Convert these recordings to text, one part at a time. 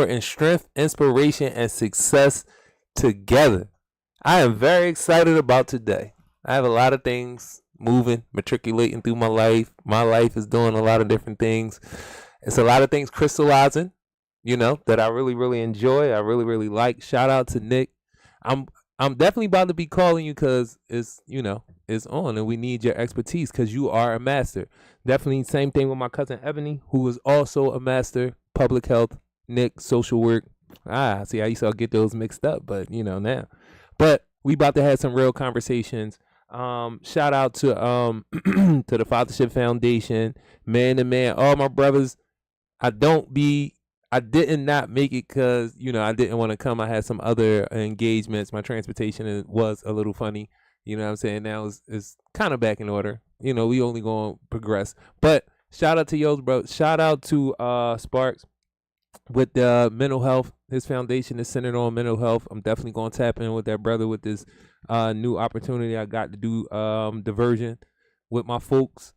support and strength, inspiration, and success together. I am very excited about today. I have a lot of things moving, matriculating through my life. My life is doing a lot of different things. It's a lot of things crystallizing, that I really, really enjoy. I really, really like. Shout out to Nick. I'm I'm definitely about to be calling you because it's on and we need your expertise because you are a master. Definitely same thing with my cousin Ebony, who is also a master, public health, Nick, social work. See, I used to get those mixed up, but now. But we about to have some real conversations. Shout out to to the Fathership Foundation, man to man, all my brothers. I did not make it because I didn't want to come. I had some other engagements. My transportation was a little funny. You know what I'm saying? Now it's kind of back in order. We only going to progress. But shout out to yours, bro. Shout out to Sparks with the mental health. His foundation is centered on mental health. I'm definitely going to tap in with that brother with this new opportunity I got to do diversion with my folks,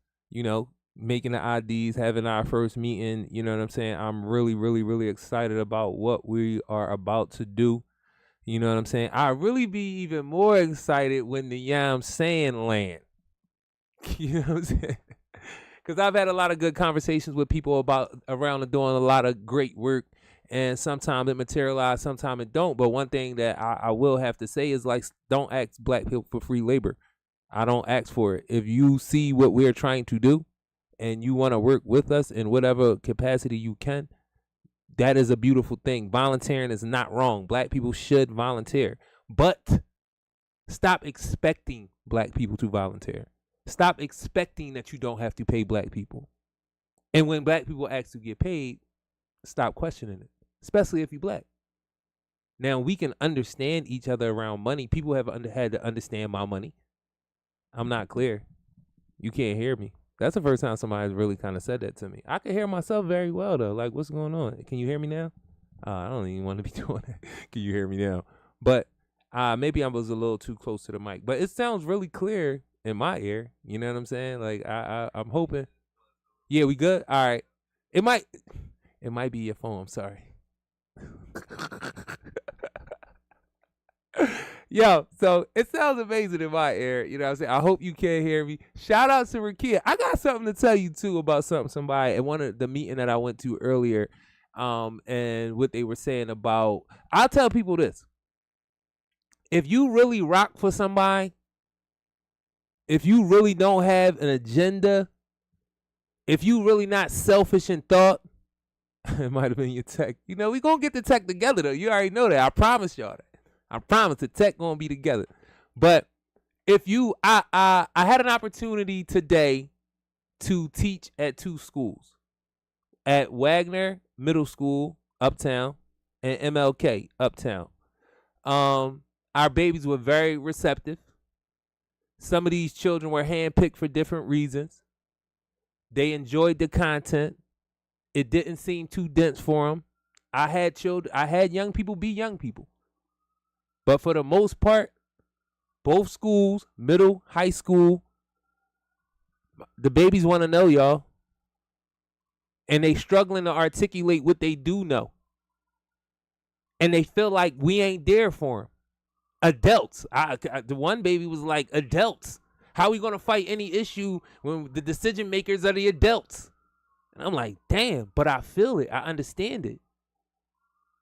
making the IDs, having our first meeting. You know what I'm saying? I'm really, really, really excited about what we are about to do. You know what I'm saying? I really be even more excited when the Yam saying land. You know what I'm saying? Because I've had a lot of good conversations with people around and doing a lot of great work. And sometimes it materializes, sometimes it don't. But one thing that I will have to say is don't ask black people for free labor. I don't ask for it. If you see what we're trying to do and you want to work with us in whatever capacity you can, that is a beautiful thing. Volunteering is not wrong. Black people should volunteer. But stop expecting black people to volunteer. Stop expecting that you don't have to pay black people. And when black people ask to get paid, stop questioning it, especially if you're black. Now, we can understand each other around money. People have had to understand my money. I'm not clear. You can't hear me. That's the first time somebody's really kind of said that to me. I can hear myself very well, though. Like, what's going on? Can you hear me now? I don't even want to be doing that. Can you hear me now? But maybe I was a little too close to the mic. But it sounds really clear in my ear. You know what I'm saying? Like, I'm hoping. Yeah, we good? All right. It might be your phone. I'm sorry. Yo, so it sounds amazing in my ear. You know what I'm saying? I hope you can hear me. Shout out to Rakia. I got something to tell you, too, about somebody at one of the meeting that I went to earlier and what they were saying about. I'll tell people this. If you really rock for somebody, if you really don't have an agenda, if you really not selfish in thought, it might have been your tech. We going to get the tech together, though. You already know that. I promise y'all that. I promise the tech going to be together. But if you, I had an opportunity today to teach at two schools. At Wagner Middle School, Uptown, and MLK, Uptown. Our babies were very receptive. Some of these children were handpicked for different reasons. They enjoyed the content. It didn't seem too dense for them. I had young people be young people. But for the most part, both schools, middle, high school, the babies want to know, y'all. And they struggling to articulate what they do know. And they feel like we ain't there for them. Adults. The one baby was like, adults. How are we going to fight any issue when the decision makers are the adults? And I'm like, damn, but I feel it. I understand it.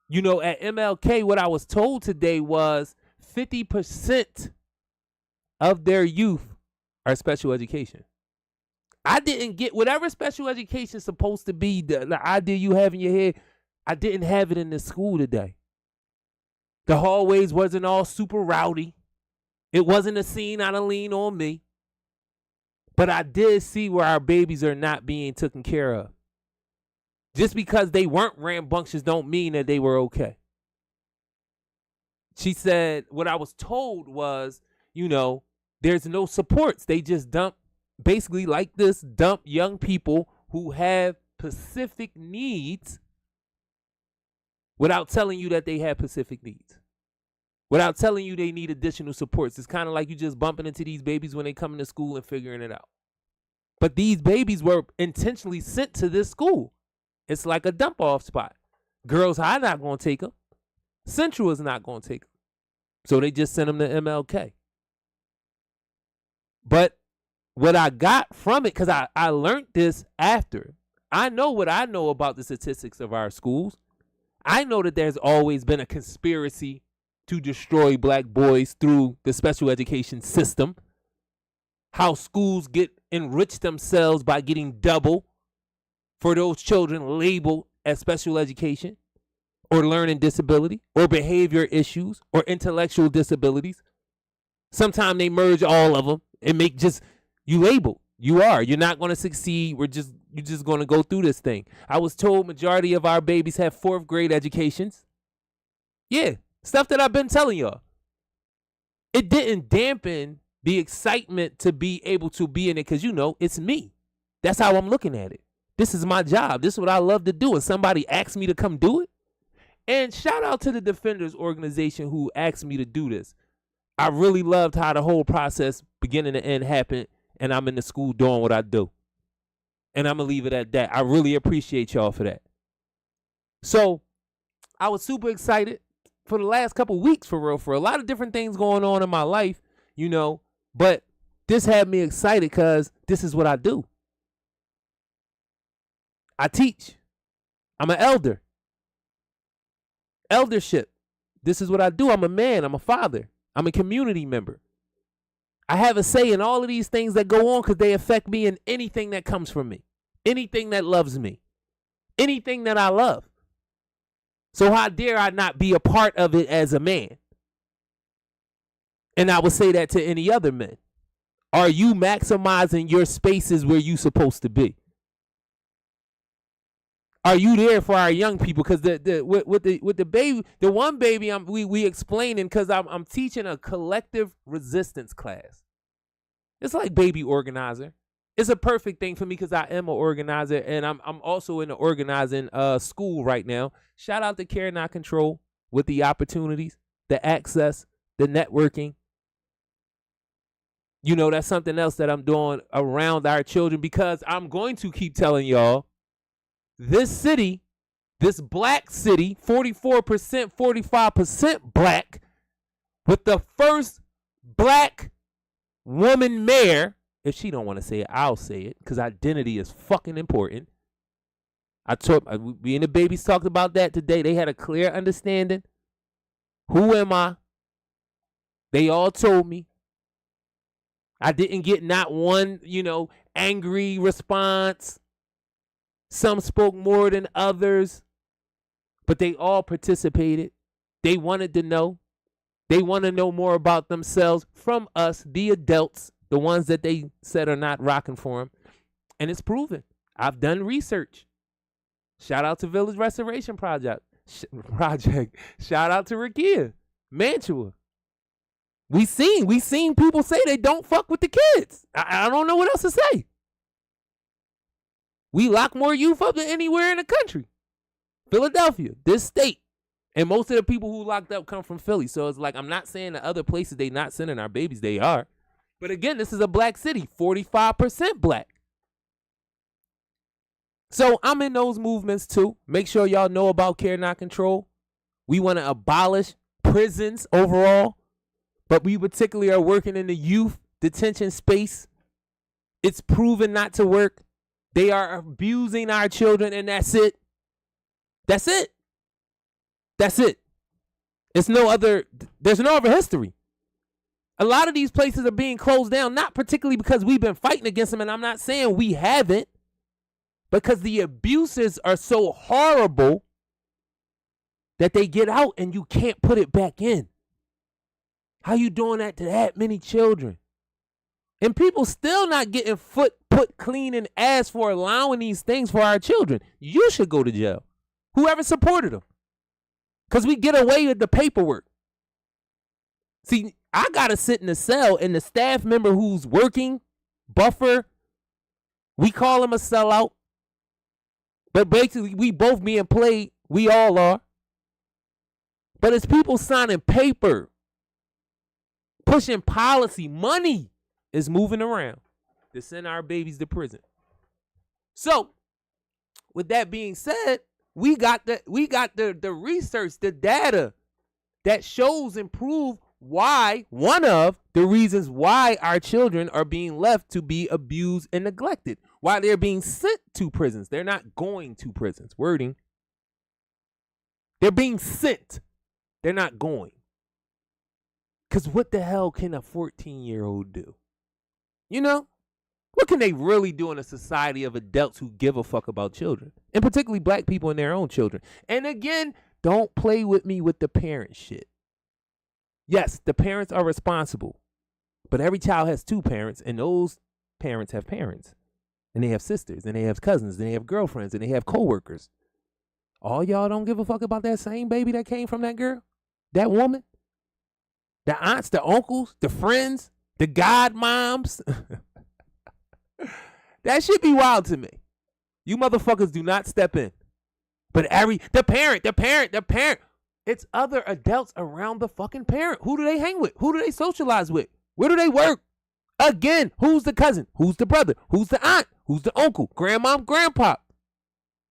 At MLK, what I was told today was 50% of their youth are special education. I didn't get whatever special education is supposed to be, the idea you have in your head, I didn't have it in this school today. The hallways wasn't all super rowdy. It wasn't a scene out of Lean on Me. But I did see where our babies are not being taken care of. Just because they weren't rambunctious don't mean that they were okay. She said, what I was told was, there's no supports. They just dump young people who have specific needs without telling you that they have specific needs. Without telling you they need additional supports. It's kind of like you just bumping into these babies when they come into school and figuring it out. But these babies were intentionally sent to this school. It's like a dump-off spot. Girls High not going to take them. Central is not going to take them. So they just sent them to MLK. But what I got from it, because I learned this after. I know what I know about the statistics of our schools. I know that there's always been a conspiracy to destroy black boys through the special education system. How schools enrich themselves by getting double for those children labeled as special education or learning disability or behavior issues or intellectual disabilities. Sometimes they merge all of them and make just you label. You're not going to succeed. You're just going to go through this thing. I was told majority of our babies have 4th grade educations. Yeah, stuff that I've been telling y'all. It didn't dampen the excitement to be able to be in it because, it's me. That's how I'm looking at it. This is my job. This is what I love to do. And somebody asked me to come do it. And shout out to the Defenders organization who asked me to do this. I really loved how the whole process, beginning to end, happened. And I'm in the school doing what I do. And I'm going to leave it at that. I really appreciate y'all for that. So I was super excited for the last couple weeks, for real, for a lot of different things going on in my life, but this had me excited because this is what I do. I teach. I'm an elder. Eldership. This is what I do. I'm a man. I'm a father. I'm a community member. I have a say in all of these things that go on because they affect me in anything that comes from me, anything that loves me, anything that I love. So how dare I not be a part of it as a man? And I would say that to any other men. Are you maximizing your spaces where you're supposed to be? Are you there for our young people? Because with the baby, the one baby we explaining, because I'm teaching a collective resistance class. It's like baby organizer. It's a perfect thing for me because I am an organizer, and I'm also in the organizing school right now. Shout out to Care Not Control with the opportunities, the access, the networking. That's something else that I'm doing around our children because I'm going to keep telling y'all. This city, this black city, 44%, 45% black, with the first black woman mayor. If she don't want to say it, I'll say it because identity is fucking important. We and the babies talked about that today. They had a clear understanding. Who am I? They all told me. I didn't get not one, angry response. Some spoke more than others, but they all participated. They wanted to know. They want to know more about themselves from us, the adults, the ones that they said are not rocking for them. And it's proven. I've done research. Shout out to Village Restoration Project. Shout out to Rakia, Mantua. We seen people say they don't fuck with the kids. I don't know what else to say. We lock more youth up than anywhere in the country. Philadelphia, this state. And most of the people who locked up come from Philly. So it's like, I'm not saying that other places they not sending our babies. They are. But again, this is a black city. 45% black. So I'm in those movements too. Make sure y'all know about Care Not Control. We want to abolish prisons overall. But we particularly are working in the youth detention space. It's proven not to work. They are abusing our children, and that's it. That's it. That's it. There's no other history. A lot of these places are being closed down, not particularly because we've been fighting against them, and I'm not saying we haven't, because the abuses are so horrible that they get out and you can't put it back in. How you doing that to that many children? And people still not getting put clean and ass for allowing these things for our children. You should go to jail. Whoever supported them. Because we get away with the paperwork. See, I got to sit in the cell, and the staff member who's working, buffer, we call him a sellout. But basically, we both being played. We all are. But it's people signing paper, pushing policy. Money is moving around to send our babies to prison. So, with that being said, We got the research, the data that shows and prove why, one of the reasons why our children are being left to be abused and neglected, why they're being sent to prisons. They're not going to prisons. Wording. They're being sent. They're not going. Because what the hell can a 14-year-old do? You know? What can they really do in a society of adults who give a fuck about children? And particularly black people and their own children. And again, don't play with me with the parent shit. Yes, the parents are responsible. But every child has two parents, and those parents have parents. And they have sisters, and they have cousins, and they have girlfriends, and they have coworkers. All y'all don't give a fuck about that same baby that came from that girl? That woman? The aunts, the uncles, the friends, the godmoms? That should be wild to me. You motherfuckers do not step in. But the parent. It's other adults around the fucking parent. Who do they hang with? Who do they socialize with? Where do they work? Again, who's the cousin? Who's the brother? Who's the aunt? Who's the uncle? Grandmom, grandpa?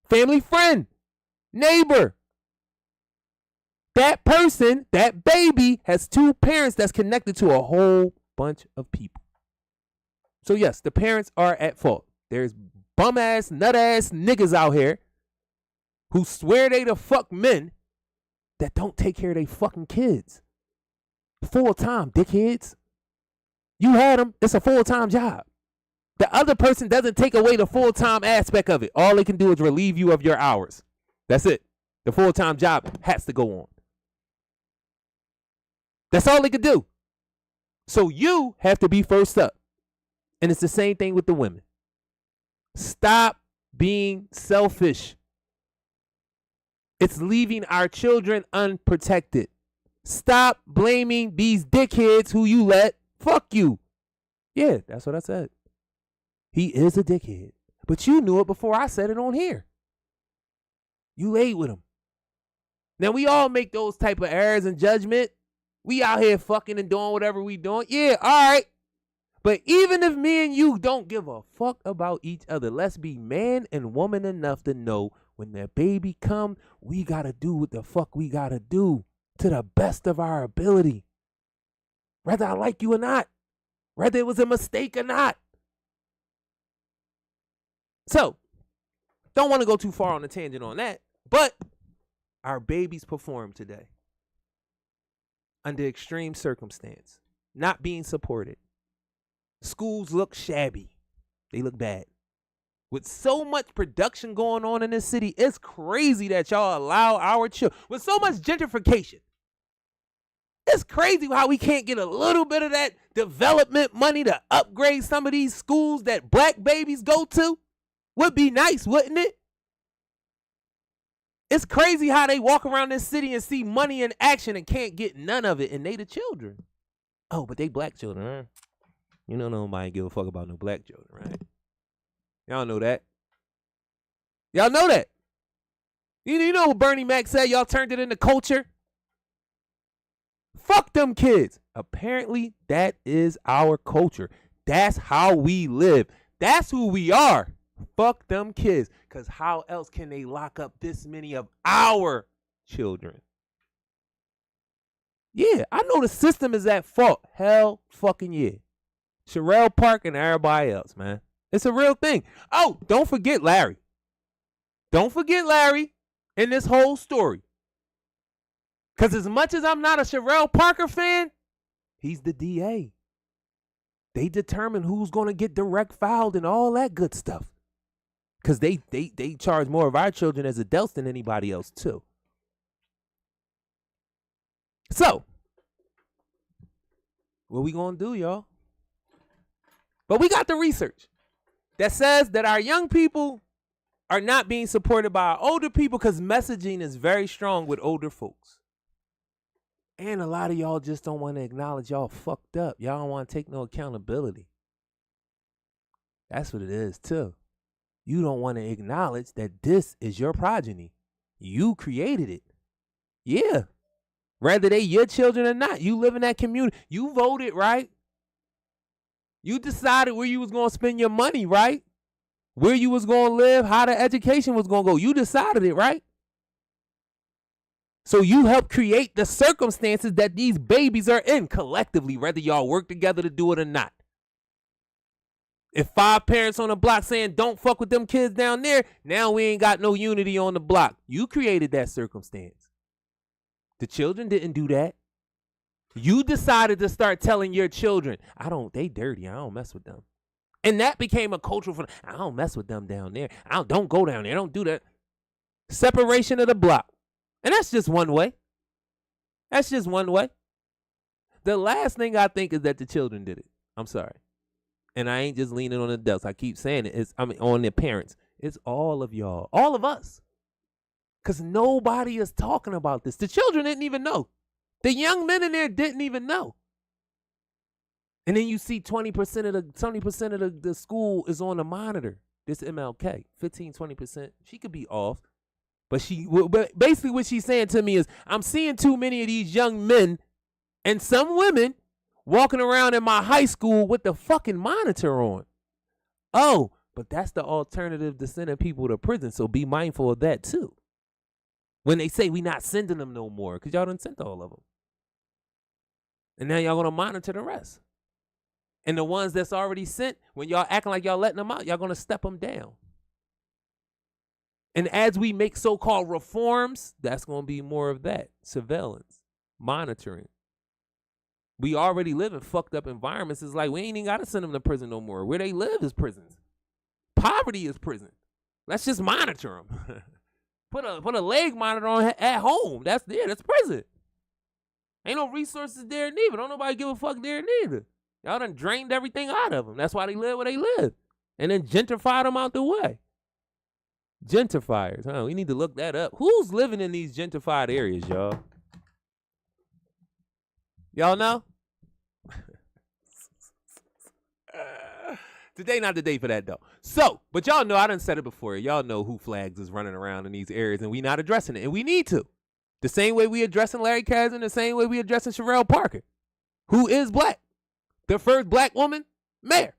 Family friend? Neighbor? That person, that baby, has two parents that's connected to a whole bunch of people. So yes, the parents are at fault. There's bum-ass, nut-ass niggas out here who swear they the fuck men that don't take care of their fucking kids. Full-time, dickheads. You had them, it's a full-time job. The other person doesn't take away the full-time aspect of it. All they can do is relieve you of your hours. That's it. The full-time job has to go on. That's all they can do. So you have to be first up. And it's the same thing with the women. Stop being selfish. It's leaving our children unprotected. Stop blaming these dickheads who you let fuck you. Yeah, that's what I said. He is a dickhead. But you knew it before I said it on here. You laid with him. Now, we all make those type of errors in judgment. We out here fucking and doing whatever we doing. Yeah, all right. But even if me and you don't give a fuck about each other, let's be man and woman enough to know when that baby come, we got to do what the fuck we got to do to the best of our ability. Whether I like you or not. Whether it was a mistake or not. So, don't want to go too far on a tangent on that. But our babies performed today under extreme circumstance, not being supported. Schools look shabby. They look bad. With so much production going on in this city, it's crazy that y'all allow our children, with so much gentrification, it's crazy how we can't get a little bit of that development money to upgrade some of these schools that black babies go to. Would be nice, wouldn't it? It's crazy how they walk around this city and see money in action and can't get none of it, and they the children. Oh, but they black children, huh? You know nobody give a fuck about no black children, right? Y'all know that. Y'all know that. You know what Bernie Mac said? Y'all turned it into culture. Fuck them kids. Apparently, that is our culture. That's how we live. That's who we are. Fuck them kids. Because how else can they lock up this many of our children? Yeah, I know the system is at fault. Hell fucking yeah. Sherelle Park and everybody else, man. It's a real thing. Oh, don't forget Larry. Don't forget Larry in this whole story. Because as much as I'm not a Sherelle Parker fan, he's the DA. They determine who's going to get direct filed and all that good stuff. Because they charge more of our children as adults than anybody else, too. So, what we going to do, y'all? But we got the research that says that our young people are not being supported by our older people because messaging is very strong with older folks. And a lot of y'all just don't want to acknowledge y'all fucked up. Y'all don't want to take no accountability. That's what it is, too. You don't want to acknowledge that this is your progeny. You created it. Yeah. Whether they your children or not, you live in that community. You voted, right? You decided where you was going to spend your money, right? Where you was going to live, how the education was going to go. You decided it, right? So you help create the circumstances that these babies are in collectively, whether y'all work together to do it or not. If 5 parents on the block saying don't fuck with them kids down there, now we ain't got no unity on the block. You created that circumstance. The children didn't do that. You decided to start telling your children, they dirty, I don't mess with them. And that became a cultural, I don't mess with them down there. Don't go down there, don't do that. Separation of the block. And that's just one way. That's just one way. The last thing I think is that the children did it. I'm sorry. And I ain't just leaning on the adults. I keep saying it. On the parents. It's all of y'all. All of us. Because nobody is talking about this. The children didn't even know. The young men in there didn't even know. And then you see 20% of the school is on the monitor. This MLK. 15, 20%. She could be off. But basically what she's saying to me is, I'm seeing too many of these young men and some women walking around in my high school with the fucking monitor on. Oh, but that's the alternative to sending people to prison, so be mindful of that too. When they say we not sending them no more, because y'all done sent all of them. And now y'all going to monitor the rest. And the ones that's already sent, when y'all acting like y'all letting them out, y'all going to step them down. And as we make so-called reforms, that's going to be more of that. Surveillance, monitoring. We already live in fucked up environments. It's like we ain't even got to send them to prison no more. Where they live is prisons. Poverty is prison. Let's just monitor them. put a leg monitor on at home. That's prison. Ain't no resources there neither. Don't nobody give a fuck there neither. Y'all done drained everything out of them. That's why they live where they live. And then gentrified them out the way. Gentrifiers, huh? We need to look that up. Who's living in these gentrified areas, y'all? Y'all know? Today not the day for that, though. So, but y'all know, I done said it before. Y'all know who flags is running around in these areas, and we not addressing it, and we need to. The same way we addressing Larry Kazan, the same way we addressing Sherelle Parker, who is black. The first black woman mayor.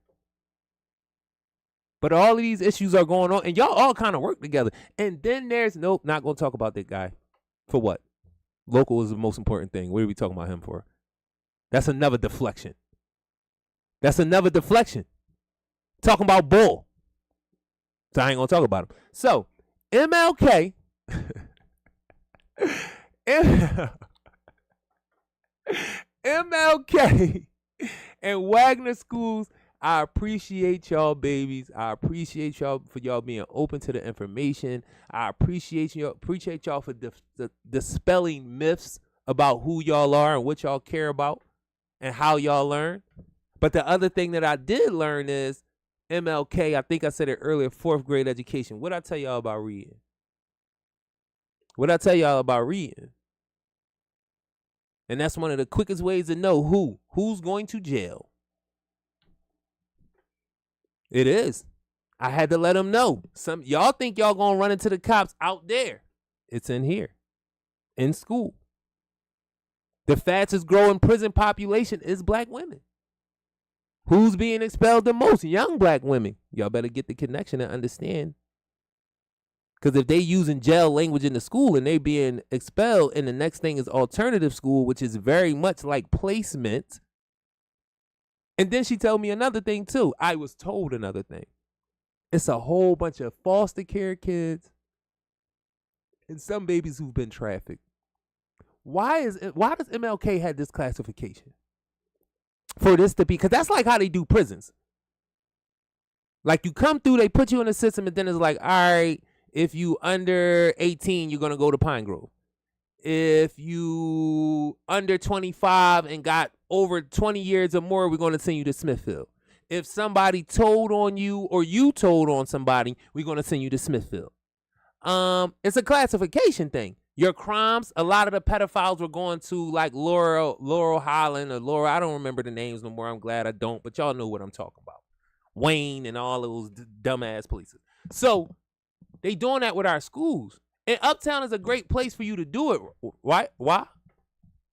But all of these issues are going on, and y'all all kind of work together. And then there's, nope, not going to talk about that guy. For what? Local is the most important thing. What are we talking about him for? That's another deflection. Talking about Bull. So I ain't going to talk about him. So, MLK. MLK and Wagner Schools, I appreciate y'all, babies. I appreciate y'all for y'all being open to the information. I appreciate y'all for dispelling myths about who y'all are and what y'all care about and how y'all learn. But the other thing that I did learn is MLK, I think I said it earlier, 4th grade education. What'd I tell y'all about reading? And that's one of the quickest ways to know who's going to jail. It is. I had to let them know. Some y'all think y'all gonna run into the cops out there. It's in here. In school. The fastest growing prison population is black women. Who's being expelled the most? Young black women. Y'all better get the connection and understand. Because if they using jail language in the school and they being expelled, and the next thing is alternative school, which is very much like placement. And then she told me another thing too. I was told another thing. It's a whole bunch of foster care kids and some babies who've been trafficked. Why does MLK have this classification? For this to be, because that's like how they do prisons. Like you come through, they put you in the system, and then it's like, all right, if you under 18, you're going to go to Pine Grove. If you under 25 and got over 20 years or more, we're going to send you to Smithfield. If somebody told on you or you told on somebody, we're going to send you to Smithfield. It's a classification thing. Your crimes, a lot of the pedophiles were going to like Laurel Holland or Laura. I don't remember the names no more. I'm glad I don't, but y'all know what I'm talking about. Wayne and all those dumbass places. So they doing that with our schools. And Uptown is a great place for you to do it. Why?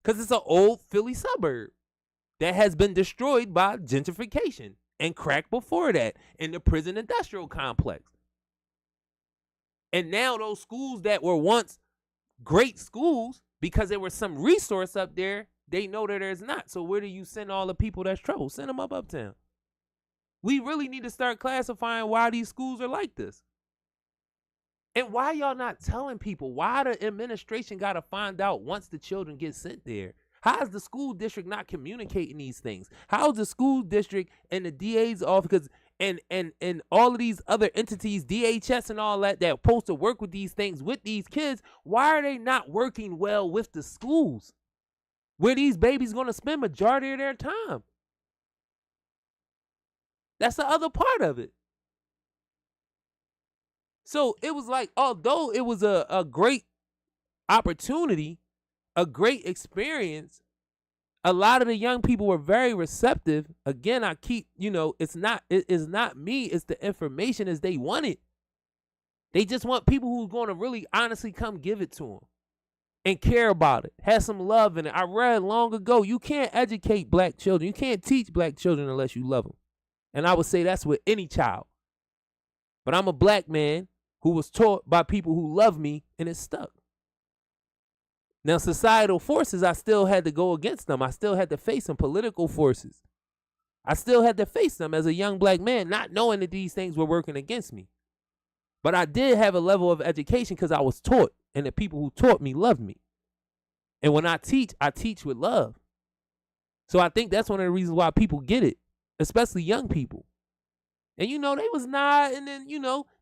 Because it's an old Philly suburb that has been destroyed by gentrification and crack before that in the prison industrial complex. And now those schools that were once great schools because there was some resource up there. They know that there's not. So where do you send all the people that's trouble? Send them up uptown. We really need to start classifying why these schools are like this. And why y'all not telling people? Why the administration got to find out once the children get sent there? How is the school district not communicating these things? How is the school district and the DA's office and all of these other entities, DHS and all that are supposed to work with these things with these kids, why are they not working well with the schools where these babies going to spend majority of their time? That's the other part of it. So it was like, although it was a great opportunity, a great experience, a lot of the young people were very receptive. Again, I keep, it's not me, it's the information as they want it. They just want people who's going to really honestly come give it to them and care about it, have some love in it. I read long ago, you can't educate black children. You can't teach black children unless you love them. And I would say that's with any child. But I'm a black man who was taught by people who love me, and it stuck. Now, societal forces, I still had to go against them. I still had to face them, political forces. I still had to face them as a young black man, not knowing that these things were working against me. But I did have a level of education because I was taught, and the people who taught me loved me. And when I teach with love. So I think that's one of the reasons why people get it, especially young people. And, they was not, and then,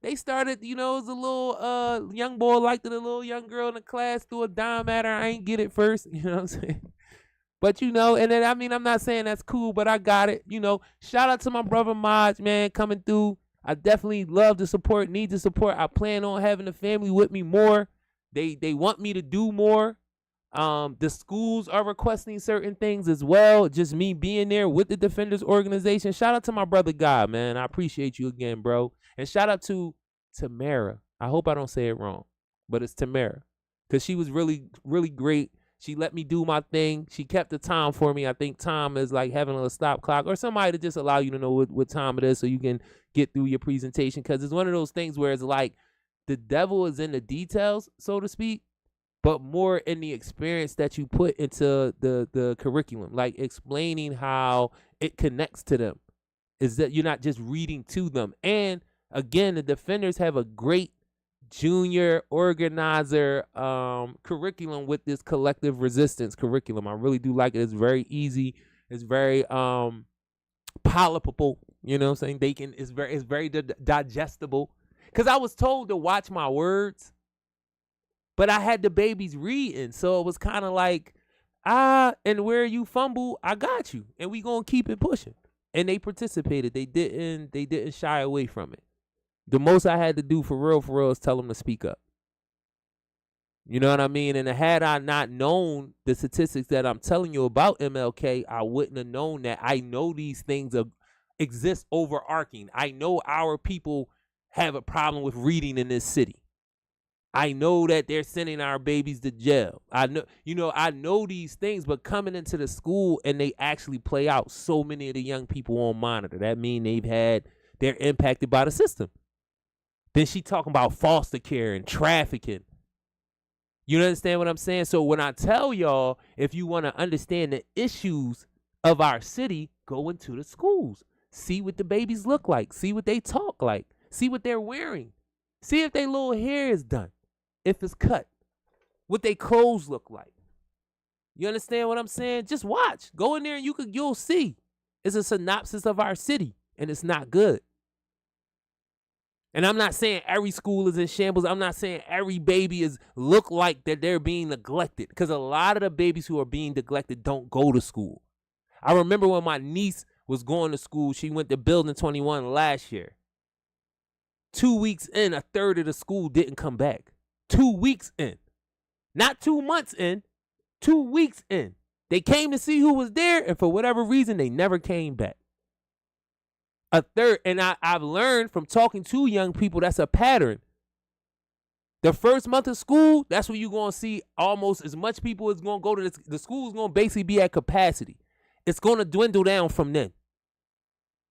they started, it was a little young boy liked it, a little young girl in the class threw a dime at her. I ain't get it first, you know what I'm saying? But, and then, I'm not saying that's cool, but I got it, Shout out to my brother Maj, man, coming through. I definitely love the support, need the support. I plan on having the family with me more. They want me to do more. The schools are requesting certain things as well. Just me being there with the Defenders organization. Shout out to my brother God, man. I appreciate you again, bro. And shout out to Tamara. I hope I don't say it wrong, but it's Tamara. Because she was really, really great. She let me do my thing. She kept the time for me. I think time is like having a stop clock or somebody to just allow you to know what time it is so you can get through your presentation. Because it's one of those things where it's like the devil is in the details, so to speak, but more in the experience that you put into the curriculum, like explaining how it connects to them, is that you're not just reading to them. And again, the Defenders have a great junior organizer curriculum with this collective resistance curriculum. I really do like it. It's very easy. It's very palatable. You know what I'm saying? It's very digestible. Because I was told to watch my words, but I had the babies reading, so it was kind of like, and where you fumble, I got you, and we gonna keep it pushing. And they participated. They didn't shy away from it. The most I had to do for real, is tell them to speak up. You know what I mean? And had I not known the statistics that I'm telling you about MLK, I wouldn't have known that. I know these things exist overarching. I know our people have a problem with reading in this city. I know that they're sending our babies to jail. I know these things, but coming into the school and they actually play out, so many of the young people on monitor. That means they're impacted by the system. Then she talking about foster care and trafficking. You understand what I'm saying? So when I tell y'all, if you want to understand the issues of our city, go into the schools. See what the babies look like. See what they talk like. See what they're wearing. See if their little hair is done. If it's cut. What their clothes look like. You understand what I'm saying? Just watch. Go in there and you'll see. It's a synopsis of our city. And it's not good. And I'm not saying every school is in shambles. I'm not saying every baby look like that they're being neglected. Because a lot of the babies who are being neglected don't go to school. I remember when my niece was going to school. She went to Building 21 last year. 2 weeks in, a third of the school didn't come back. 2 weeks in. Not 2 months in. 2 weeks in. They came to see who was there, and for whatever reason, they never came back. A third, and I've learned from talking to young people, that's a pattern. The first month of school, that's when you're going to see almost as much people as going to go to the school is going to basically be at capacity. It's going to dwindle down from then.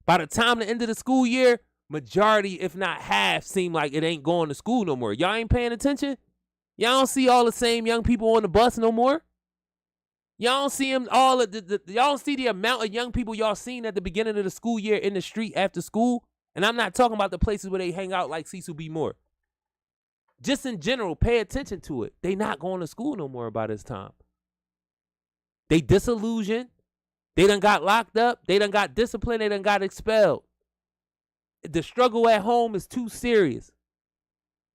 By the time the end of the school year, majority, if not half, seem like it ain't going to school no more. Y'all ain't paying attention? Y'all don't see all the same young people on the bus no more. Y'all don't see them all. Y'all don't see the amount of young people y'all seen at the beginning of the school year in the street after school. And I'm not talking about the places where they hang out like Cecil B. Moore. Just in general, pay attention to it. They not going to school no more by this time. They disillusioned. They done got locked up. They done got disciplined. They done got expelled. The struggle at home is too serious.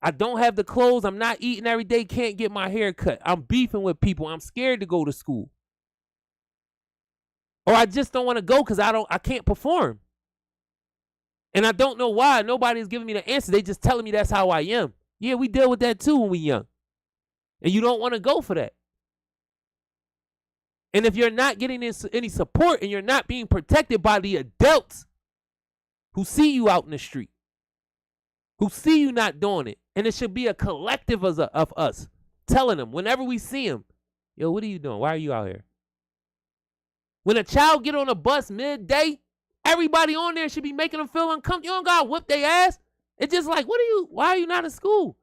I don't have the clothes. I'm not eating every day. Can't get my hair cut. I'm beefing with people. I'm scared to go to school. Or I just don't want to go because I can't perform. And I don't know why. Nobody's giving me the answer. They just telling me that's how I am. Yeah, we deal with that too when we young. And you don't want to go for that. And if you're not getting any support and you're not being protected by the adults who see you out in the street, who see you not doing it, and it should be a collective of us telling them whenever we see them, yo, what are you doing? Why are you out here? When a child get on a bus midday, everybody on there should be making them feel uncomfortable. You don't gotta whip their ass. It's just like, why are you not in school?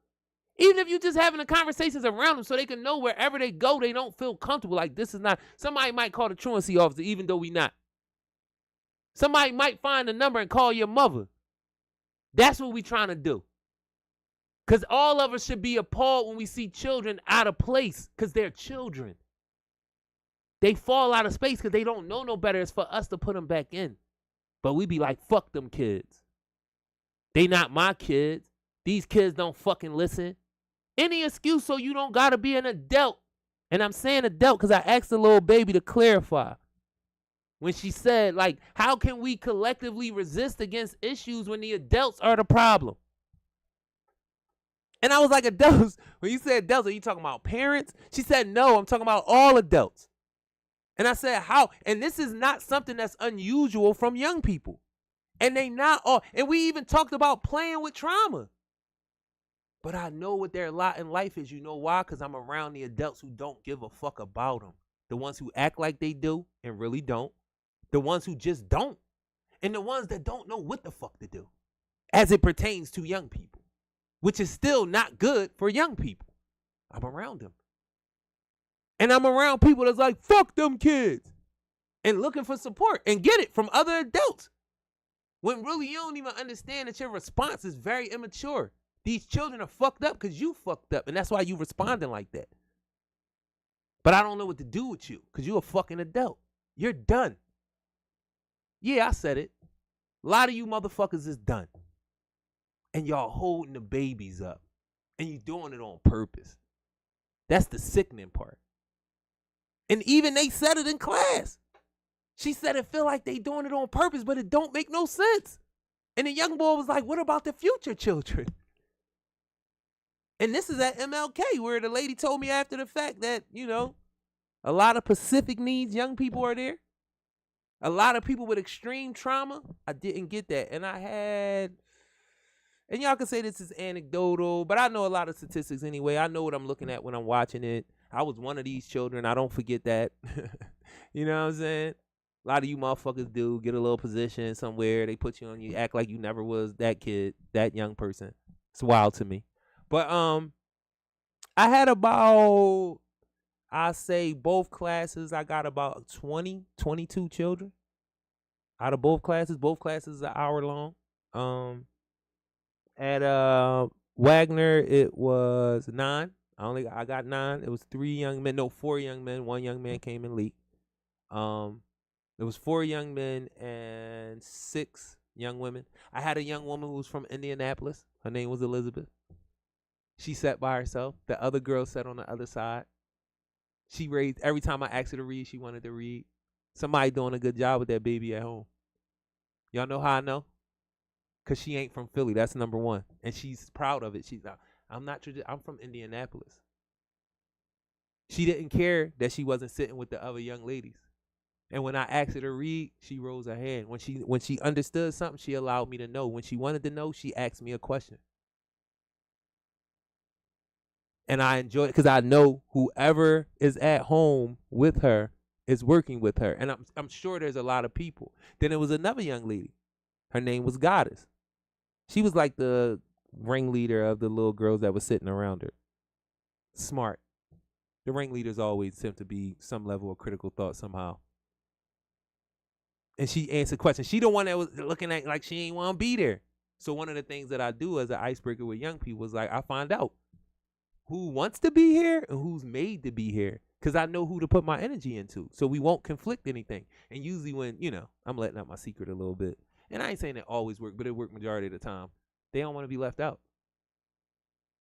Even if you just having the conversations around them so they can know wherever they go, they don't feel comfortable. Like this is not, somebody might call the truancy officer even though we not. Somebody might find a number and call your mother. That's what we trying to do. Because all of us should be appalled when we see children out of place because they're children. They fall out of space because they don't know no better. It's for us to put them back in. But we be like, fuck them kids. They not my kids. These kids don't fucking listen. Any excuse so you don't got to be an adult. And I'm saying adult because I asked the little baby to clarify. When she said, like, how can we collectively resist against issues when the adults are the problem? And I was like, adults? When you said adults, are you talking about parents? She said, no, I'm talking about all adults. And I said, how? And this is not something that's unusual from young people. And they not all. And we even talked about playing with trauma. But I know what their lot in life is. You know why? Because I'm around the adults who don't give a fuck about them. The ones who act like they do and really don't. The ones who just don't. And the ones that don't know what the fuck to do. As it pertains to young people. Which is still not good for young people. I'm around them. And I'm around people that's like, fuck them kids. And looking for support. And get it from other adults. When really you don't even understand that your response is very immature. These children are fucked up because you fucked up. And that's why you responding like that. But I don't know what to do with you because you're a fucking adult. You're done. Yeah, I said it. A lot of you motherfuckers is done. And y'all holding the babies up. And you doing it on purpose. That's the sickening part. And even they said it in class. She said it feel like they doing it on purpose, but it don't make no sense. And the young boy was like, what about the future children? And this is at MLK where the lady told me after the fact that, you know, a lot of Pacific needs young people are there. A lot of people with extreme trauma. I didn't get that. And I had, and y'all can say this is anecdotal, but I know a lot of statistics anyway. I know what I'm looking at when I'm watching it. I was one of these children. I don't forget that. You know what I'm saying? A lot of you motherfuckers do get a little position somewhere. They put you on, you act like you never was that kid, that young person. It's wild to me. But I had about, I say both classes, I got about 20, 22 children out of both classes. Both classes are an hour long. At Wagner, it was 9. I got 9. It was 3 young men, no, 4 young men. 1 young man came in late. It was 4 young men and 6 young women. I had a young woman who was from Indianapolis. Her name was Elizabeth. She sat by herself. The other girl sat on the other side. She raised, every time I asked her to read, she wanted to read. Somebody doing a good job with that baby at home. Y'all know how I know? Because she ain't from Philly. That's number 1. And she's proud of it. She's like, I'm from Indianapolis. She didn't care that she wasn't sitting with the other young ladies. And when I asked her to read, she rose her hand. When she understood something, she allowed me to know. When she wanted to know, she asked me a question. And I enjoy it because I know whoever is at home with her is working with her. And I'm sure there's a lot of people. Then there was another young lady. Her name was Goddess. She was like the ringleader of the little girls that was sitting around her. smart. The ringleaders always seem to be some level of critical thought somehow. And she answered questions. She the one that was looking at like she ain't want to be there. So one of the things that I do as an icebreaker with young people is like I find out who wants to be here and who's made to be here. Because I know who to put my energy into. So we won't conflict anything. And usually when, I'm letting out my secret a little bit. And I ain't saying it always work, but it worked majority of the time. They don't want to be left out.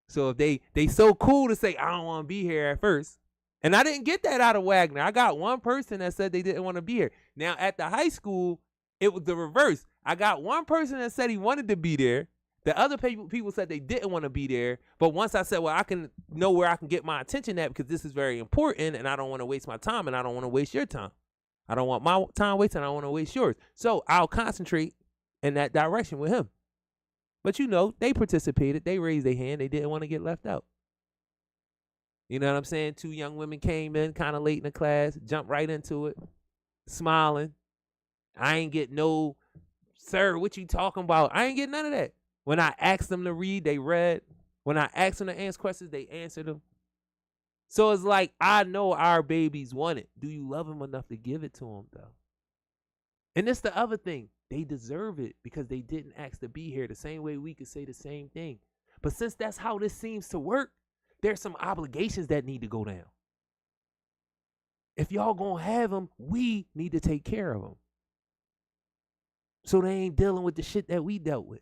So if they so cool to say, I don't want to be here at first. And I didn't get that out of Wagner. I got one person that said they didn't want to be here. Now, at the high school, it was the reverse. I got one person that said he wanted to be there. The other people said they didn't want to be there. But once I said, well, I can know where I can get my attention at because this is very important and I don't want to waste my time and I don't want to waste your time. I don't want my time wasted and I don't want to waste yours. So I'll concentrate in that direction with him. But they participated. They raised their hand. They didn't want to get left out. You know what I'm saying? 2 young women came in kind of late in the class, jumped right into it, smiling. I ain't get no, sir, what you talking about? I ain't get none of that. When I asked them to read, they read. When I asked them to answer questions, they answered them. So it's like, I know our babies want it. Do you love them enough to give it to them, though? And it's the other thing. They deserve it because they didn't ask to be here the same way we could say the same thing. But since that's how this seems to work, there's some obligations that need to go down. If y'all gonna have them, we need to take care of them. So they ain't dealing with the shit that we dealt with.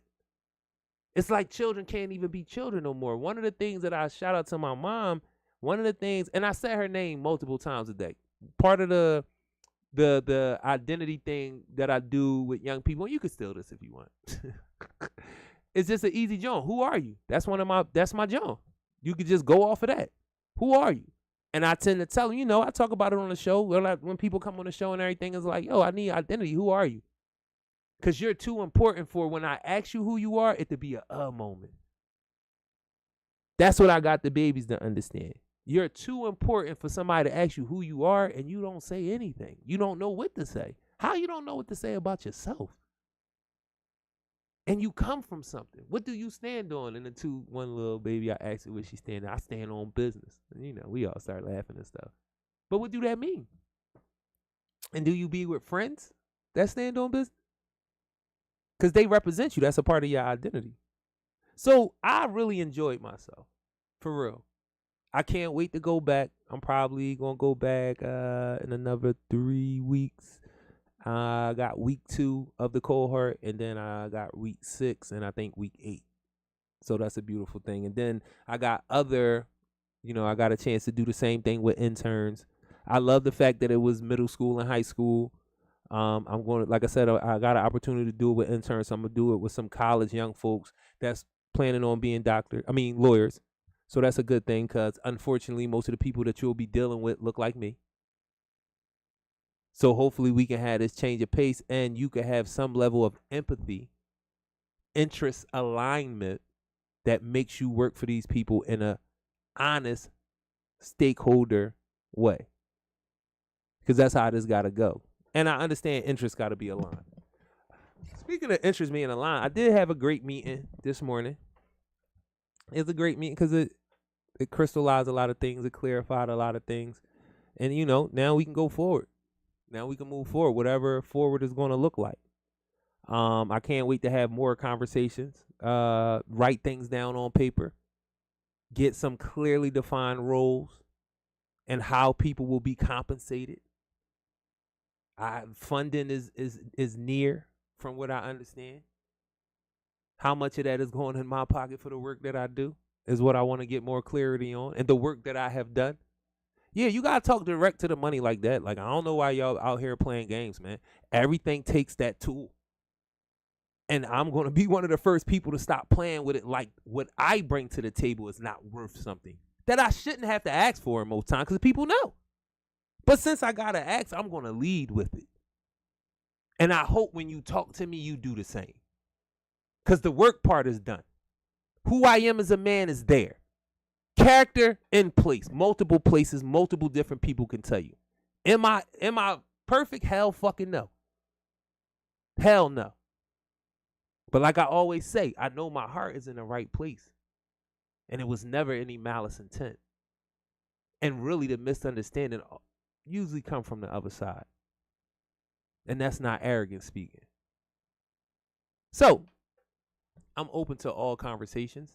It's like children can't even be children no more. One of the things that I shout out to my mom, and I said her name multiple times a day. Part of the identity thing that I do with young people, and you can steal this if you want. It's just an easy joint. Who are you? That's my joint. You could just go off of that. Who are you? And I tend to tell them, I talk about it on the show. When people come on the show and everything, it's like, yo, I need identity. Who are you? Because you're too important for when I ask you who you are, it to be a moment. That's what I got the babies to understand. You're too important for somebody to ask you who you are, and you don't say anything. You don't know what to say. How you don't know what to say about yourself? And you come from something. What do you stand on? And one little baby, I asked her what she stand on. I stand on business. And, we all start laughing and stuff. But what do that mean? And do you be with friends that stand on business? Because they represent you. That's a part of your identity. So I really enjoyed myself. For real. I can't wait to go back. I'm probably going to go back in another 3 weeks. I got week 2 of the cohort, and then I got week 6, and I think week 8. So that's a beautiful thing. And then I got I got a chance to do the same thing with interns. I love the fact that it was middle school and high school. I'm going to, like I said, I got an opportunity to do it with interns. So I'm going to do it with some college young folks that's planning on being lawyers. So that's a good thing because, unfortunately, most of the people that you'll be dealing with look like me. So hopefully we can have this change of pace and you can have some level of empathy, interest alignment that makes you work for these people in a honest stakeholder way. Because that's how this got to go. And I understand interest got to be aligned. Speaking of interest being aligned, I did have a great meeting this morning. It was a great meeting because it crystallized a lot of things. It clarified a lot of things. And, now we can go forward. Now we can move forward, whatever forward is going to look like. I can't wait to have more conversations, write things down on paper, get some clearly defined roles and how people will be compensated. Funding is near from what I understand. How much of that is going in my pocket for the work that I do is what I want to get more clarity on, and the work that I have done. Yeah, you got to talk direct to the money like that. Like, I don't know why y'all out here playing games, man. Everything takes that tool. And I'm going to be one of the first people to stop playing with it like what I bring to the table is not worth something that I shouldn't have to ask for most times because people know. But since I got to ask, I'm going to lead with it. And I hope when you talk to me, you do the same. Because the work part is done. Who I am as a man is there. Character in place, multiple places, multiple different people can tell you. Am I perfect? Hell fucking no. Hell no. But like I always say, I know my heart is in the right place. And it was never any malice intent. And really the misunderstanding usually come from the other side. And that's not arrogant speaking. So I'm open to all conversations.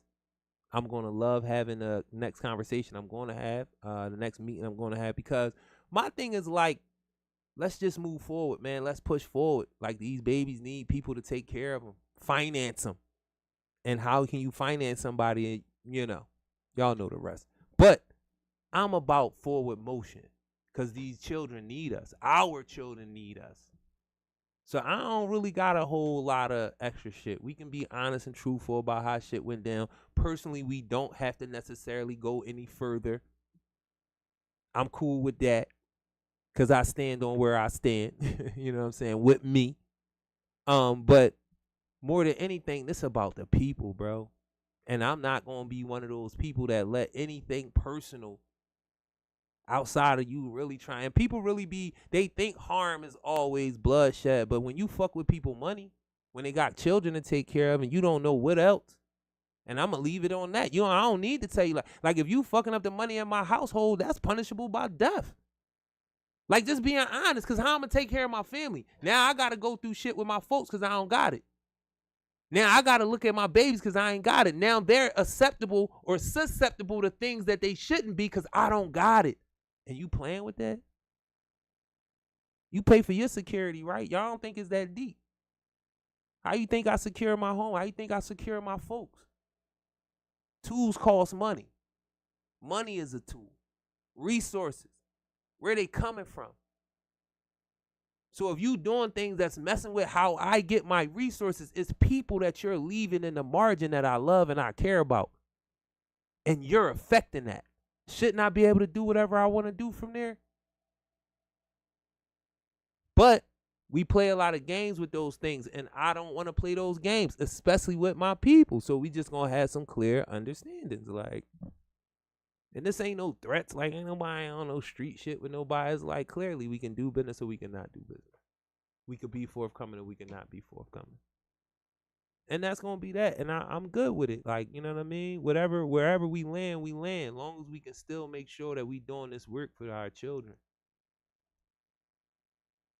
I'm going to love having the next conversation I'm going to have, the next meeting I'm going to have, because my thing is like, let's just move forward, man. Let's push forward. Like, these babies need people to take care of them, finance them. And how can you finance somebody? You know, y'all know the rest. But I'm about forward motion because these children need us. Our children need us. So I don't really got a whole lot of extra shit. We can be honest and truthful about how shit went down. Personally, we don't have to necessarily go any further. I'm cool with that because I stand on where I stand. You know what I'm saying? With me. But more than anything, this about the people, bro. And I'm not going to be one of those people that let anything personal outside of you really trying. People really they think harm is always bloodshed. But when you fuck with people money, when they got children to take care of and you don't know what else, and I'm going to leave it on that. I don't need to tell you, like if you fucking up the money in my household, that's punishable by death. Like, just being honest, because how I'm going to take care of my family? Now I got to go through shit with my folks because I don't got it. Now I got to look at my babies because I ain't got it. Now they're acceptable or susceptible to things that they shouldn't be because I don't got it. And you playing with that? You pay for your security, right? Y'all don't think it's that deep. How you think I secure my home? How you think I secure my folks? Tools cost money. Money is a tool. Resources. Where they coming from? So if you doing things that's messing with how I get my resources, it's people that you're leaving in the margin that I love and I care about. And you're affecting that. Shouldn't I be able to do whatever I want to do from there? But we play a lot of games with those things, and I don't want to play those games, especially with my people. So we just going to have some clear understandings. Like, and this ain't no threats. Like, ain't nobody on no street shit with nobody. It's like, clearly we can do business or we cannot do business. We could be forthcoming or we cannot be forthcoming. And that's going to be that. And I'm good with it. Like, you know what I mean? Wherever we land, we land. As long as we can still make sure that we doing this work for our children.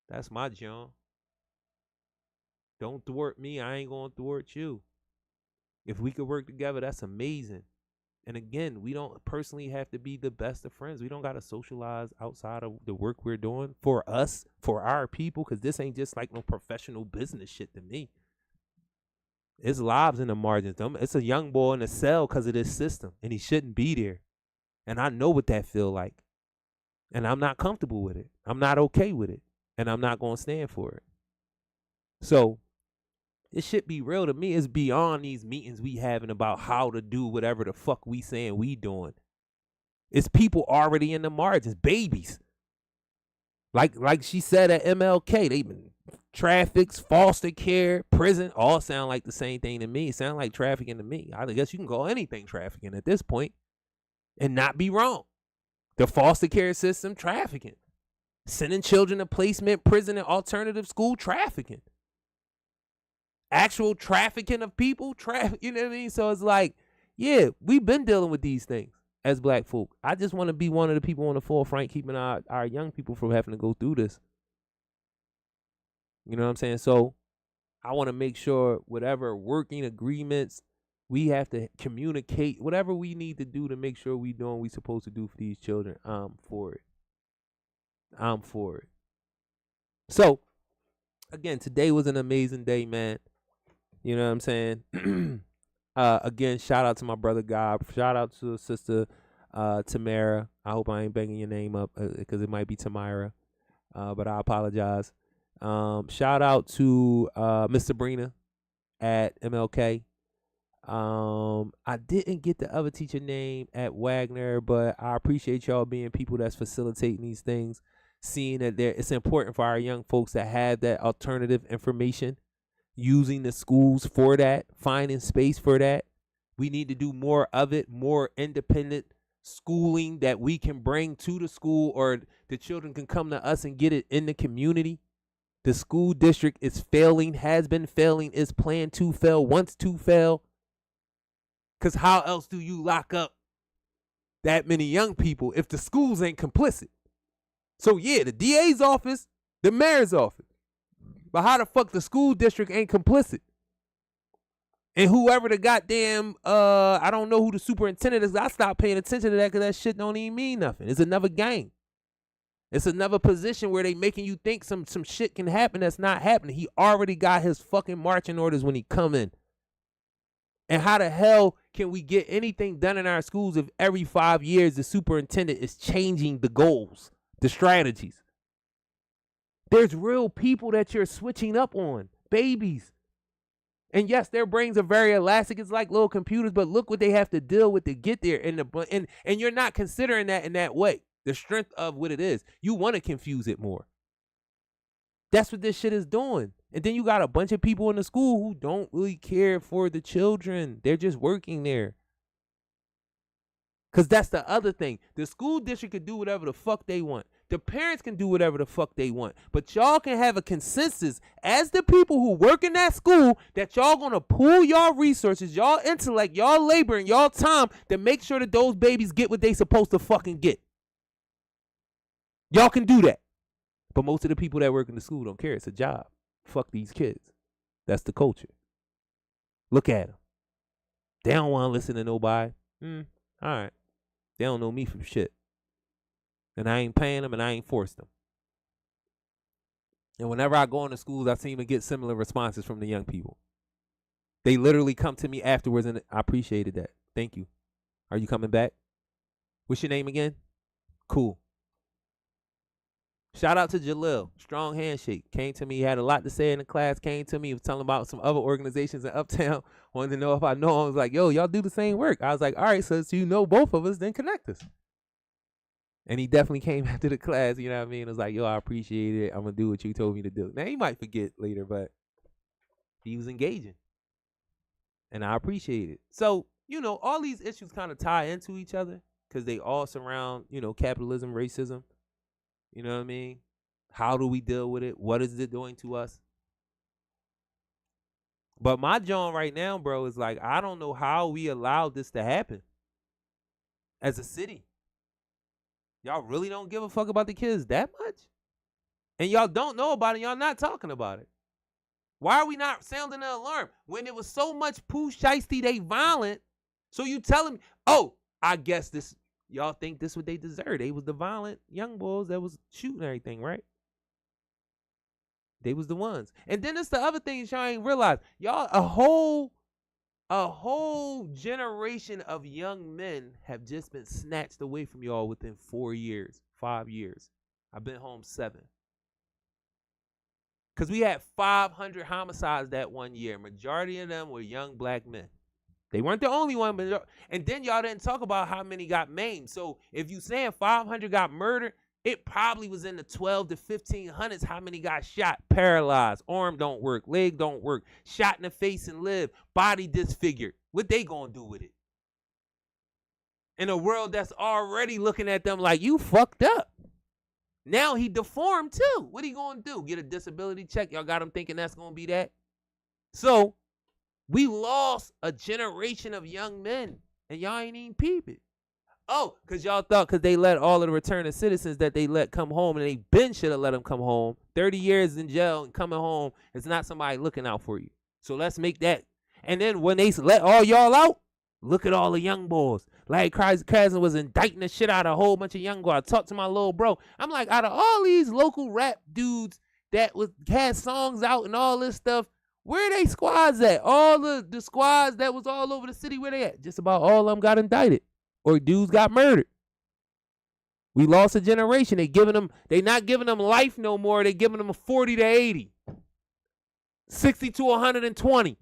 That's my John. Don't thwart me. I ain't going to thwart you. If we could work together, that's amazing. And again, we don't personally have to be the best of friends. We don't got to socialize outside of the work we're doing for us, for our people, because this ain't just like no professional business shit to me. It's lives in the margins. It's a young boy in a cell because of this system, and he shouldn't be there. And I know what that feel like. And I'm not comfortable with it. I'm not okay with it. And I'm not going to stand for it. So it should be real to me. It's beyond these meetings we having about how to do whatever the fuck we saying we doing. It's people already in the margins, babies. Like she said at MLK, they been traffics, foster care, prison, all sound like the same thing to me. It sound like trafficking to me. I guess you can call anything trafficking at this point and not be wrong. The foster care system, trafficking. Sending children to placement, prison, and alternative school, trafficking. Actual trafficking of people, you know what I mean? So it's like, yeah, we've been dealing with these things as black folk. I just want to be one of the people on the forefront keeping our young people from having to go through this. You know what I'm saying? So I want to make sure whatever working agreements we have to communicate, whatever we need to do to make sure we doing what we supposed to do for these children, I'm for it. I'm for it. So, again, today was an amazing day, man. You know what I'm saying? Again, shout out to my brother God. Shout out to sister Tamara. I hope I ain't banging your name up because it might be Tamara. But I apologize. Shout out to Miss Sabrina at MLK. I didn't get the other teacher name at Wagner, but I appreciate y'all being people that's facilitating these things, seeing that it's important for our young folks to have that alternative information, using the schools for that, finding space for that. We need to do more of it, more independent schooling that we can bring to the school, or the children can come to us and get it in the community. The school district is failing, has been failing, is planned to fail, wants to fail. Because how else do you lock up that many young people if the schools ain't complicit. So yeah, the DA's office, the mayor's office. But how the fuck the school district ain't complicit? And whoever the goddamn, I don't know who the superintendent is. I stopped paying attention to that because that shit don't even mean nothing. It's another game. It's another position where they making you think some shit can happen that's not happening. He already got his fucking marching orders when he come in. And how the hell can we get anything done in our schools if every 5 years the superintendent is changing the goals, the strategies? There's real people that you're switching up on, babies. And yes, their brains are very elastic. It's like little computers, but look what they have to deal with to get there. And you're not considering that in that way. The strength of what it is. You want to confuse it more. That's what this shit is doing. And then you got a bunch of people in the school who don't really care for the children. They're just working there. Because that's the other thing. The school district can do whatever the fuck they want. The parents can do whatever the fuck they want. But y'all can have a consensus as the people who work in that school that y'all gonna pool y'all resources, y'all intellect, y'all labor, and y'all time to make sure that those babies get what they supposed to fucking get. Y'all can do that. But most of the people that work in the school don't care. It's a job. Fuck these kids. That's the culture. Look at them. They don't want to listen to nobody. All right. They don't know me from shit. And I ain't paying them and I ain't forced them. And whenever I go into schools, I seem to get similar responses from the young people. They literally come to me afterwards and I appreciated that. Thank you. Are you coming back? What's your name again? Cool. Shout out to Jalil. Strong handshake. Came to me, had a lot to say in the class. Came to me, was telling about some other organizations in Uptown. Wanted to know if I know. I was like, yo, y'all do the same work. I was like, all right, so you know both of us, then connect us. And he definitely came after the class, you know what I mean? It was like, yo, I appreciate it. I'm going to do what you told me to do. Now, he might forget later, but he was engaging. And I appreciate it. So, you know, all these issues kind of tie into each other because they all surround, you know, capitalism, racism. You know what I mean? How do we deal with it? What is it doing to us? But my joint right now, bro, is like, I don't know how we allowed this to happen as a city. Y'all really don't give a fuck about the kids that much? And y'all don't know about it. Y'all not talking about it. Why are we not sounding the alarm? When it was so much poo shiesty, they violent. So you tell them, oh, I guess this, y'all think this what they deserve. They was the violent young boys that was shooting everything, right? They was the ones. And then it's the other thing y'all ain't realize. Y'all, a whole generation of young men have just been snatched away from y'all within 4 years, 5 years. I've been home 7. Because we had 500 homicides that one year. Majority of them were young black men. They weren't the only one. And then y'all didn't talk about how many got maimed. So if you saying 500 got murdered, it probably was in the 12 to 1500s. How many got shot, paralyzed, arm don't work, leg don't work, shot in the face and live, body disfigured. What they gonna do with it? In a world that's already looking at them like, you fucked up. Now he deformed too. What he gonna do? Get a disability check? Y'all got him thinking that's gonna be that? So we lost a generation of young men, and y'all ain't even peep it. Oh, because y'all thought because they let all of the returning citizens that they let come home, and they been should have let them come home. 30 years in jail and coming home is not somebody looking out for you. So let's make that. And then when they let all y'all out, look at all the young boys. Like Cousin was indicting the shit out of a whole bunch of young boys. I talked to my little bro. I'm like, out of all these local rap dudes that had songs out and all this stuff, where they squads at? All the squads that was all over the city, where they at? Just about all of them got indicted. Or dudes got murdered. We lost a generation. They not giving them life no more. They giving them a 40 to 80. 60 to 120.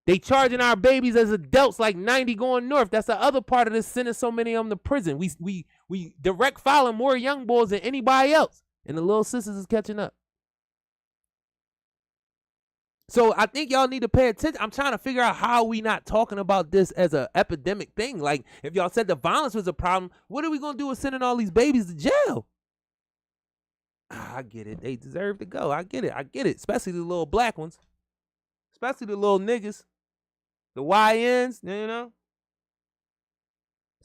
They charging our babies as adults like 90 going north. That's the other part of this, sending so many of them to prison. We direct filing more young boys than anybody else. And the little sisters is catching up. So I think y'all need to pay attention. I'm trying to figure out how we not talking about this as an epidemic thing. Like, if y'all said the violence was a problem, what are we going to do with sending all these babies to jail? I get it. They deserve to go. I get it. Especially the little black ones. Especially the little niggas. The YNs, you know.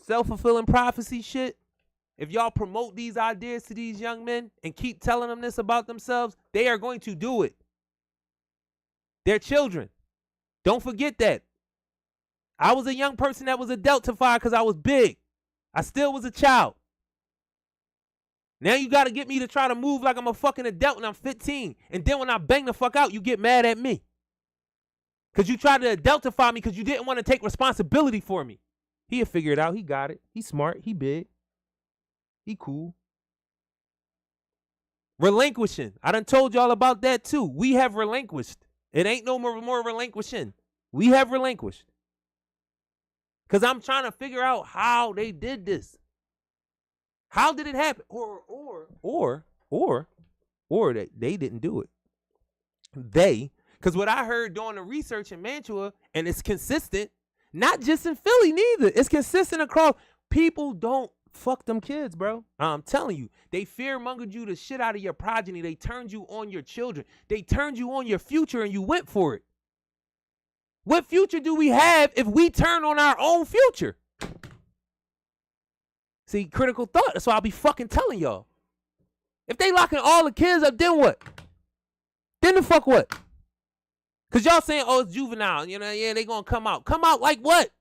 self-fulfilling prophecy shit, if y'all promote these ideas to these young men and keep telling them this about themselves, they are going to do it. They're children. Don't forget that. I was a young person that was adultified because I was big. I still was a child. Now you got to get me to try to move like I'm a fucking adult when I'm 15. And then when I bang the fuck out, you get mad at me. Because you tried to adultify me because you didn't want to take responsibility for me. He'll figure it out. He got it. He's smart. He big. He cool. Relinquishing. I done told y'all about that too. We have relinquished. It ain't no more relinquishing. We have relinquished. Because I'm trying to figure out how they did this. How did it happen? Or they didn't do it. Because what I heard doing the research in Mantua, and it's consistent, not just in Philly neither. It's consistent across. People don't fuck them kids, bro. I'm telling you. They fear-mongered you the shit out of your progeny. They turned you on your children. They turned you on your future, and you went for it. What future do we have if we turn on our own future? See, critical thought. That's why I'll be fucking telling y'all. If they locking all the kids up, then what? Then the fuck what? Because y'all saying, oh, it's juvenile. You know, yeah, they going to come out. Come out like what?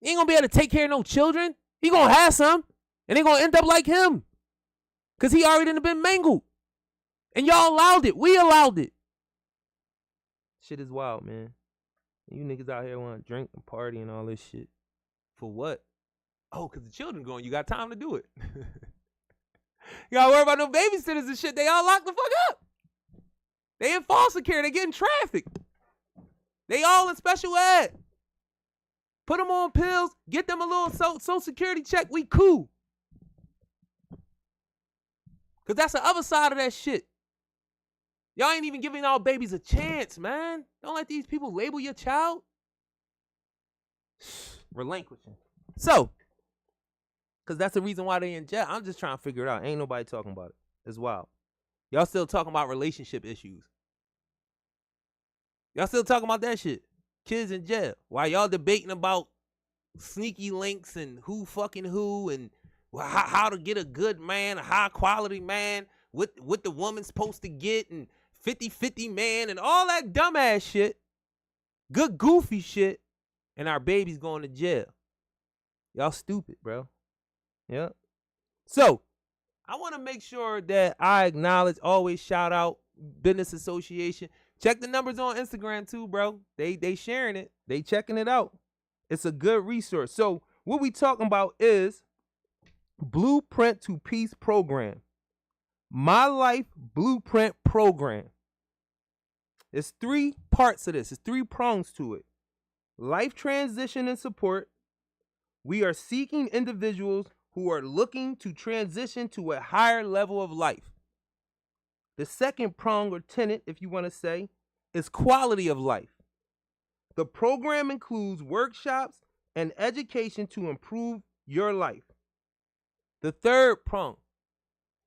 You ain't going to be able to take care of no children. He going to have some. And they going to end up like him. Because he already done been mangled. And y'all allowed it. We allowed it. Shit is wild, man. You niggas out here want to drink and party and all this shit. For what? Oh, because the children going, you got time to do it. You got to worry about no babysitters and shit. They all locked the fuck up. They in foster care. They getting trafficked. They all in special ed. Put them on pills. Get them a little social security check. We cool. Because that's the other side of that shit. Y'all ain't even giving our babies a chance, man. Don't let these people label your child. Relinquishing. So, because that's the reason why they in jail. I'm just trying to figure it out. Ain't nobody talking about it. It's wild. Y'all still talking about relationship issues. Y'all still talking about that shit. Kids in jail. While y'all debating about sneaky links and who fucking who and how to get a good man, a high quality man, what the woman's supposed to get, and 50-50 man and all that dumbass shit. Good goofy shit. And our baby's going to jail. Y'all stupid, bro. Yep. So, I want to make sure that I acknowledge, always shout out Business Association. Check the numbers on Instagram too, bro. They sharing it. They checking it out. It's a good resource. So what we talking about is Blueprint to Peace program. My Life Blueprint program. It's 3 parts of this. It's 3 prongs to it. Life transition and support. We are seeking individuals who are looking to transition to a higher level of life. The second prong or tenet, if you want to say, is quality of life. The program includes workshops and education to improve your life. The third prong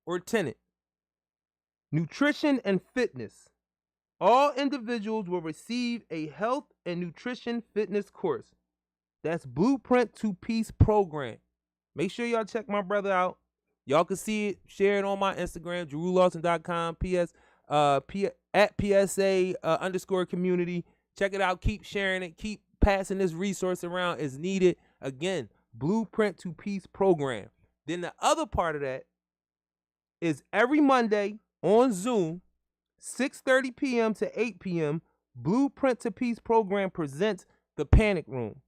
or tenet, nutrition and fitness. All individuals will receive a health and nutrition fitness course. That's Blueprint to Peace program. Make sure y'all check my brother out. Y'all can see it, share it on my Instagram, JarueLawson.com, at PSA _ community. Check it out. Keep sharing it. Keep passing this resource around as needed. Again, Blueprint to Peace program. Then the other part of that is every Monday on Zoom, 6:30 p.m. to 8 p.m., Blueprint to Peace program presents the Panic Room.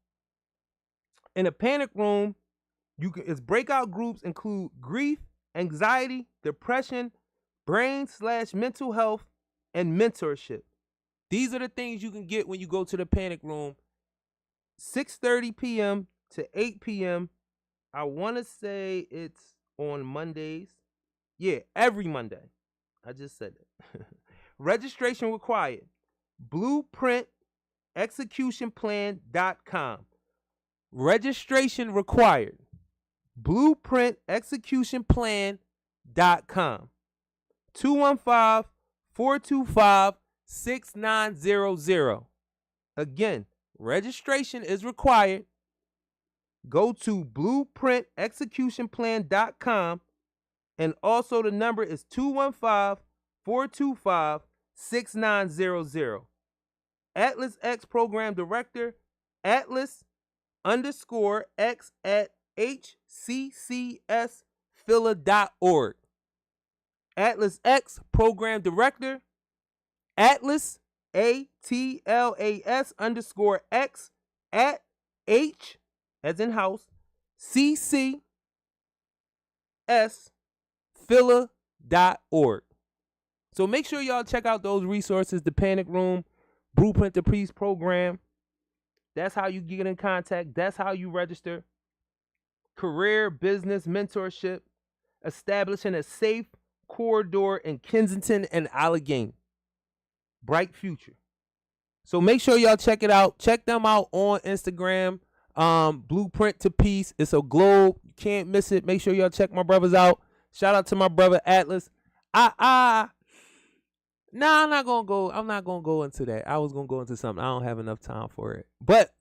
In the Panic Room, its breakout groups include grief, anxiety, depression, brain/mental health, and mentorship. These are the things you can get when you go to the Panic Room. 6:30 p.m. to 8 p.m. I want to say it's on Mondays. Yeah, every Monday. I just said that. Registration required. BlueprintExecutionPlan.com. Registration required. BlueprintExecutionPlan.com. 215-425-6900. Again, registration is required. go to blueprintexecutionplan.com, and also the number is 215-425-6900. Atlas X Program Director, Atlas_X at hccsphila.org. Atlas X Program Director, Atlas, ATLAS_X at H, as in house, ccsphila.org. So make sure y'all check out those resources, the Panic Room, Blueprint to Peace program. That's how you get in contact. That's how you register. Career, business, mentorship, establishing a safe corridor in Kensington and Allegheny. Bright future. So make sure y'all check it out. Check them out on Instagram. Blueprint to Peace. It's a globe. You can't miss it. Make sure y'all check my brothers out. Shout out to my brother Atlas. I'm not gonna go into that. I was gonna go into something. I don't have enough time for it. But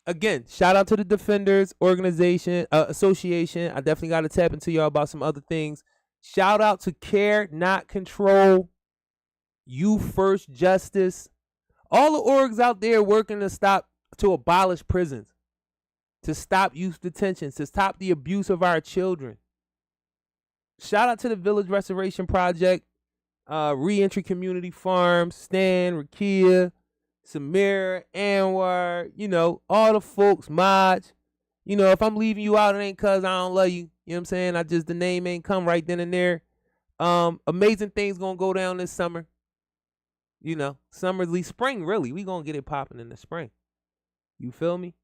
again, shout out to the Defenders Organization, Association. I definitely got to tap into y'all about some other things. Shout out to Care Not Control, Youth First Justice, all the orgs out there working to abolish prisons, to stop youth detention, to stop the abuse of our children. Shout out to the Village Restoration Project, Reentry Community Farms, Stan, Rakia, Samir, Anwar, all the folks, Maj. If I'm leaving you out, it ain't cause I don't love you. You know what I'm saying? The name ain't come right then and there. Amazing things gonna go down this summer. Spring, really. We gonna get it popping in the spring. You feel me?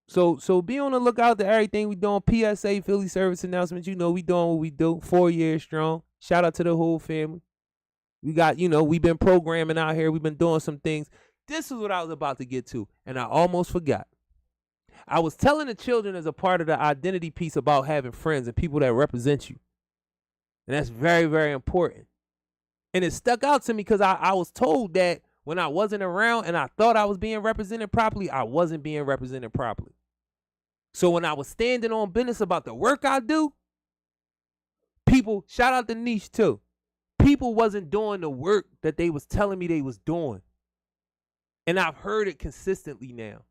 So be on the lookout to everything we doing. PSA, Philly Service Announcements. We doing what we do. 4 years strong. Shout out to the whole family. We got, we've been programming out here. We've been doing some things. This is what I was about to get to, and I almost forgot. I was telling the children as a part of the identity piece about having friends and people that represent you. And that's very, very important. And it stuck out to me because I was told that when I wasn't around and I thought I was being represented properly, I wasn't being represented properly. So when I was standing on business about the work I do, people, shout out to Niche too, people wasn't doing the work that they was telling me they was doing. And I've heard it consistently now.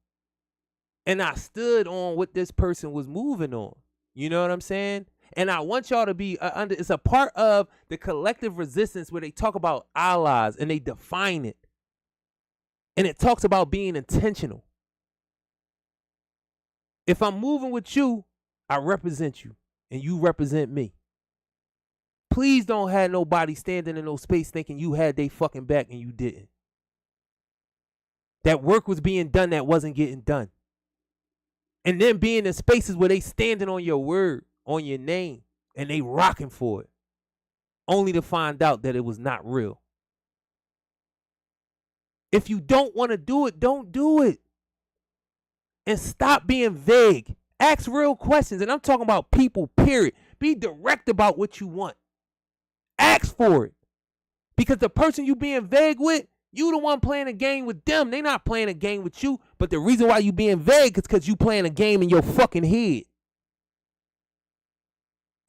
And I stood on what this person was moving on. You know what I'm saying? And I want y'all to be it's a part of the collective resistance where they talk about allies and they define it. And it talks about being intentional. If I'm moving with you, I represent you and you represent me. Please don't have nobody standing in no space thinking you had they fucking back and you didn't. That work was being done that wasn't getting done. And then being in spaces where they standing on your word, on your name, and they rocking for it, only to find out that it was not real. If you don't want to do it, don't do it. And stop being vague. Ask real questions. And I'm talking about people, period. Be direct about what you want. Ask for it. Because the person you being vague with, you the one playing a game with them. They not playing a game with you. But the reason why you being vague is because you playing a game in your fucking head.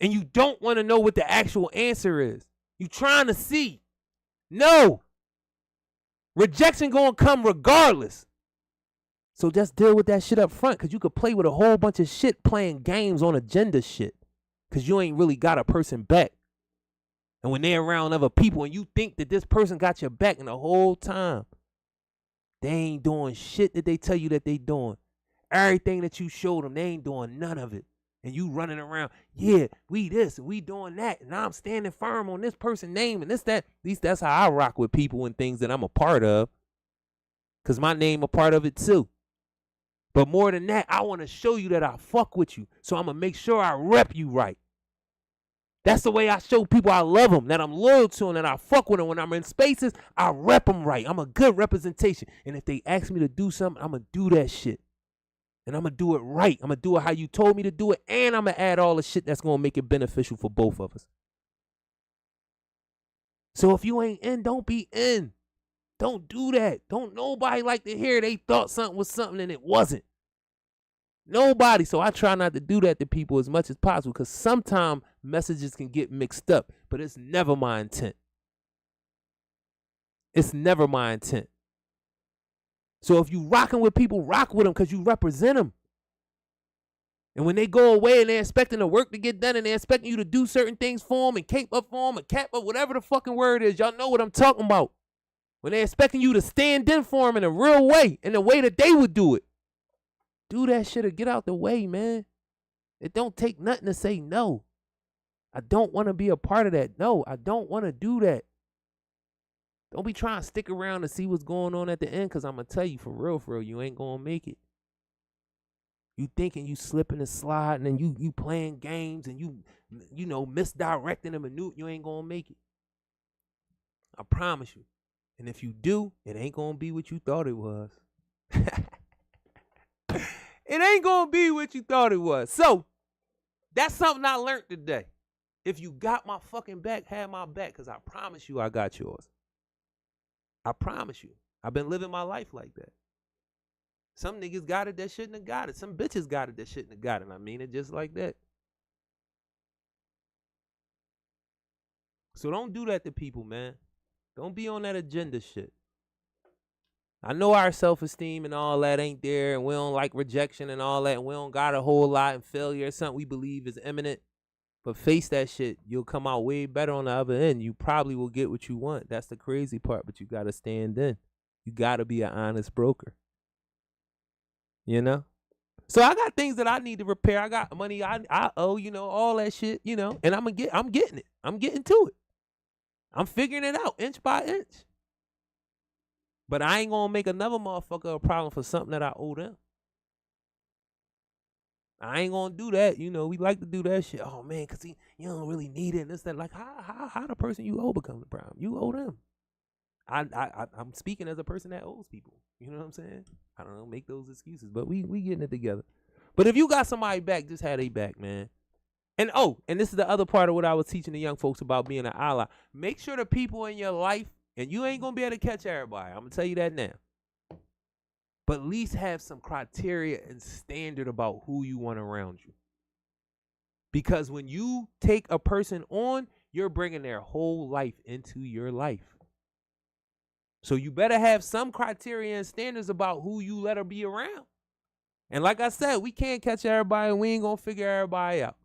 And you don't want to know what the actual answer is. You trying to see. No. Rejection gonna come regardless. So just deal with that shit up front, because you could play with a whole bunch of shit playing games on agenda shit. Because you ain't really got a person back. And when they're around other people and you think that this person got your back, and the whole time they ain't doing shit that they tell you that they doing. Everything that you showed them, they ain't doing none of it. And you running around, yeah, we this and we doing that. And I'm standing firm on this person's name and this, that. At least that's how I rock with people and things that I'm a part of. Because my name a part of it too. But more than that, I want to show you that I fuck with you. So I'm going to make sure I rep you right. That's the way I show people I love them, that I'm loyal to them, that I fuck with them. When I'm in spaces, I rep them right. I'm a good representation. And if they ask me to do something, I'm going to do that shit. And I'm going to do it right. I'm going to do it how you told me to do it. And I'm going to add all the shit that's going to make it beneficial for both of us. So if you ain't in, don't be in. Don't do that. Don't nobody like to hear they thought something was something and it wasn't. Nobody. So I try not to do that to people as much as possible because sometimes messages can get mixed up, but it's never my intent. It's never my intent. So if you rocking with people, rock with them because you represent them. And when they go away and they're expecting the work to get done and they're expecting you to do certain things for them and cape up for them and cap up, whatever the fucking word is, y'all know what I'm talking about. When they're expecting you to stand in for them in a real way, in the way that they would do it. Do that shit or get out the way, man. It don't take nothing to say no. I don't want to be a part of that. No, I don't want to do that. Don't be trying to stick around to see what's going on at the end because I'm going to tell you for real, you ain't going to make it. You thinking you slipping and sliding and you playing games and you know, misdirecting them and you ain't going to make it. I promise you. And if you do, it ain't going to be what you thought it was. It ain't going to be what you thought it was. So, that's something I learned today. If you got my fucking back, have my back, because I promise you I got yours. I promise you. I've been living my life like that. Some niggas got it that shouldn't have got it. Some bitches got it that shouldn't have got it. I mean it just like that. So don't do that to people, man. Don't be on that agenda shit. I know our self-esteem and all that ain't there, and we don't like rejection and all that, and we don't got a whole lot, and failure is something we believe is imminent. But face that shit. You'll come out way better on the other end. You probably will get what you want. That's the crazy part, but you got to stand in. You got to be an honest broker. You know? So I got things that I need to repair. I got money I owe, you know, all that shit, you know, and I'm getting it. I'm getting to it. I'm figuring it out inch by inch. But I ain't gonna make another motherfucker a problem for something that I owe them. I ain't gonna do that. You know, we like to do that shit. Oh man, cause you don't really need it and this, that. Like how the person you owe becomes the problem. You owe them. I'm speaking as a person that owes people. You know what I'm saying? I don't know, make those excuses. But we getting it together. But if you got somebody back, just have they back, man. And this is the other part of what I was teaching the young folks about being an ally. Make sure the people in your life, and you ain't gonna be able to catch everybody. I'm gonna tell you that now. But at least have some criteria and standard about who you want around you. Because when you take a person on, you're bringing their whole life into your life. So you better have some criteria and standards about who you let her be around. And like I said, we can't catch everybody and we ain't gonna figure everybody out.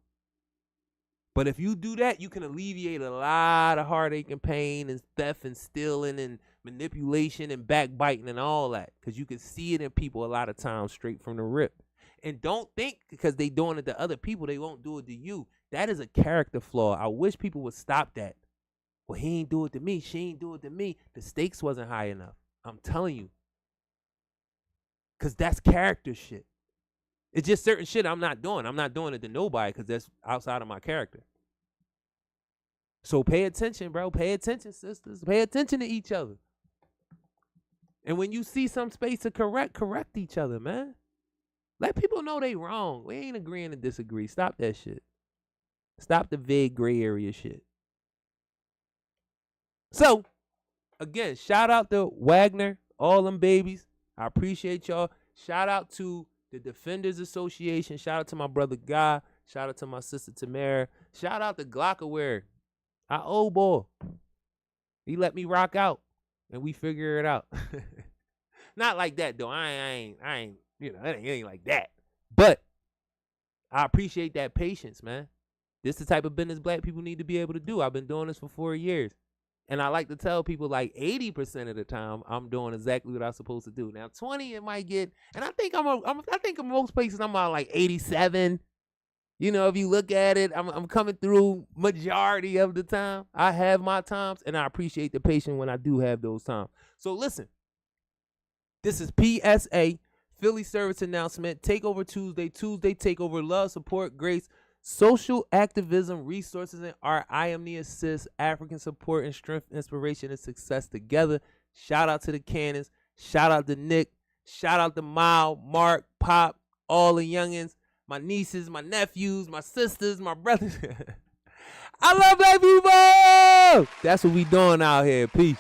But if you do that, you can alleviate a lot of heartache and pain and theft and stealing and manipulation and backbiting and all that. Because you can see it in people a lot of times straight from the rip. And don't think because they doing it to other people, they won't do it to you. That is a character flaw. I wish people would stop that. Well, he ain't do it to me. She ain't do it to me. The stakes wasn't high enough. I'm telling you. Because that's character shit. It's just certain shit I'm not doing. I'm not doing it to nobody because that's outside of my character. So pay attention, bro. Pay attention, sisters. Pay attention to each other. And when you see some space to correct each other, man. Let people know they wrong. We ain't agreeing to disagree. Stop that shit. Stop the vague gray area shit. So, again, shout out to Wagner, all them babies. I appreciate y'all. Shout out to the Defenders Association. Shout out to my brother Guy. Shout out to my sister Tamara. Shout out to Glockaware. Our old boy. He let me rock out and we figure it out. Not like that though. I ain't, you know, it ain't like that. But I appreciate that patience, man. This is the type of business black people need to be able to do. I've been doing this for 4 years. And I like to tell people like 80% of the time I'm doing exactly what I'm supposed to do. Now 20 it might get, and I think I think in most places I'm about like 87. You know, if you look at it, I'm coming through majority of the time. I have my times, and I appreciate the patience when I do have those times. So listen, this is PSA, Philly Service Announcement, Takeover Tuesday, Takeover Love, Support, Grace, Social Activism, Resources, and Art. I am the assist, African support and strength, inspiration, and success together. Shout out to the Cannons. Shout out to Nick. Shout out to Mile, Mark, Pop, all the youngins. My nieces, my nephews, my sisters, my brothers. I love black people. That's what we doing out here. Peace.